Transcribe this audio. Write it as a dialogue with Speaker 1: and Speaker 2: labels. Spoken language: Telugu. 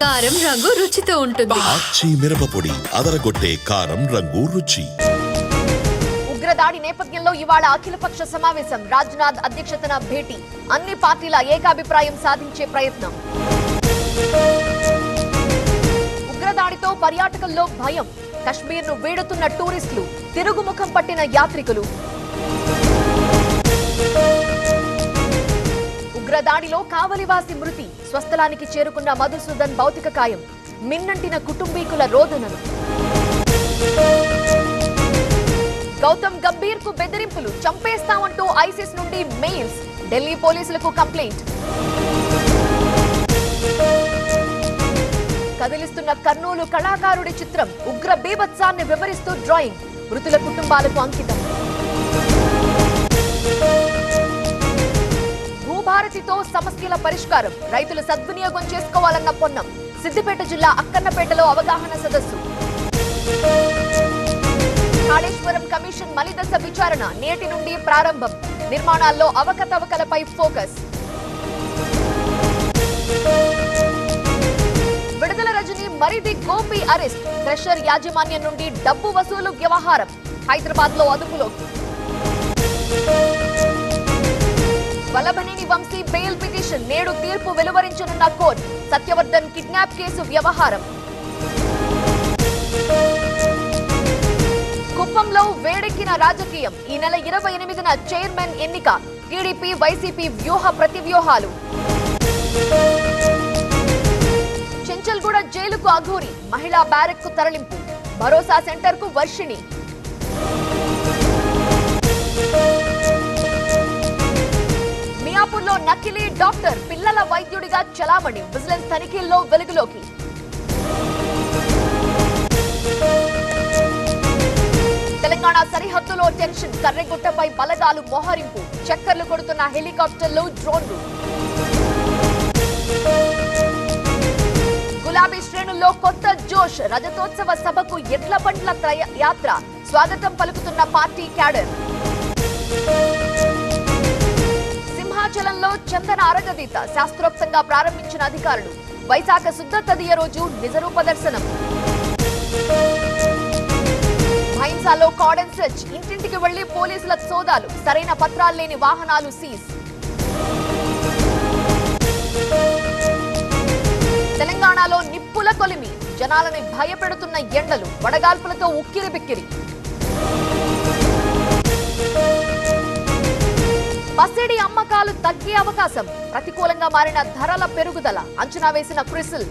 Speaker 1: కారం రంగు రుచితో ఉంటుంది.
Speaker 2: ఆచి మిరపపొడి అదరగొట్టే కారం రంగు రుచి.
Speaker 3: ఉగ్రదాడి నేపథ్యంలో ఇవాళ అఖిలపక్ష సమావేశం. రాజ్నాథ్ అధ్యక్షతన భేటీ. అన్ని పార్టీల ఏకాభిప్రాయం సాధించే ప్రయత్నం. ఉగ్రదాడితో పర్యాటకుల్లో భయం. కశ్మీర్ను వీడుతున్న టూరిస్టులు, తిరుగుముఖం పట్టిన యాత్రికులు. ఉగ్రదాడిలో కావలివాసి మృతి. స్వస్థలానికి చేరుకున్న మధుసూదన్ భౌతిక కాయం. మిన్నంటిన కుటుంబీకుల రోదనలు. గౌతమ్ గంభీర్ కు బెదిరింపులు. చంపేస్తామంటూ ఐసిస్ నుండి మెయిల్స్. ఢిల్లీ పోలీసులకు కంప్లైంట్. కదిలిస్తున్న కర్నూలు కళాకారుడి చిత్రం. ఉగ్ర బీభత్సాన్ని వివరిస్తూ డ్రాయింగ్. మృతుల కుటుంబాలకు అంకితం. భూభారతితో సమస్యల పరిష్కారం. రైతులు సద్వినియోగం చేసుకోవాలన్న పొన్నం. సిద్దిపేట జిల్లా అక్కన్నపేటలో అవగాహన సదస్సు. కాళేశ్వరం కమిషన్ మలిదశ విచారణ నేటి నుండి ప్రారంభం. నిర్మాణాల్లో అవకతవకలపై ఫోకస్. విడుదల రజని మరిది గోపి అరెస్ట్. క్రషర్ యాజమాన్యం నుండి డబ్బు వసూలు వ్యవహారం. హైదరాబాద్ లో అదుపులోకి. Vallabhaneni Vamsi bail petition. నేడు తీర్పు వెలువరించనున్న కోర్టు. సత్యవర్ధన్ కిడ్నాప్ కేసు వ్యవహారం. కుప్పంలో వేడెక్కిన రాజకీయం. ఈ నెల 28న చైర్మన్ ఎన్నిక. టీడీపీ వైసీపీ వ్యూహ ప్రతివ్యూహాలు. చెంచల్గూడ జైలుకు అఘోరి. మహిళా బ్యారెక్ కు తరలింపు. భరోసా సెంటర్ కు వర్షిణి. మియాపూర్లో నకిలీ డాక్టర్ పిల్లల వైద్యుడిగా చలామణి. విజిలెన్స్ తనిఖీల్లో వెలుగులోకి. తెలంగాణ సరిహద్దులో టెన్షన్. కర్రెగుట్టపై బలగాలు మోహరింపు. చక్కర్లు కొడుతున్న హెలికాప్టర్లు, డ్రోన్లు. గులాబీ శ్రేణుల్లో కొత్త జోష్. రజతోత్సవ సభకు ఎడ్ల బండ్ల యాత్ర. స్వాగతం పలుకుతున్న పార్టీ క్యాడర్. సింహాచలంలో చందన అరగదీత. శాస్త్రోక్తంగా ప్రారంభించిన అధికారులు. వైశాఖ శుద్ధ తదియ రోజు నిజరూప దర్శనం. భైంసాలో కార్డన్ సెర్చ్. ఇంటింటికి వెళ్లి పోలీసుల సోదాలు. సరైన పత్రాలు లేని వాహనాలు సీజ్. తెలంగాణలో నిప్పుల కొలిమి. జనాలను భయపెడుతున్న ఎండలు. వడగాల్పులతో ఉక్కిరిబిక్కిరి. పసిడి అమ్మకాలు తగ్గే అవకాశం. ప్రతికూలంగా మారిన ధరల పెరుగుదల. అంచనా వేసిన క్రిసిల్.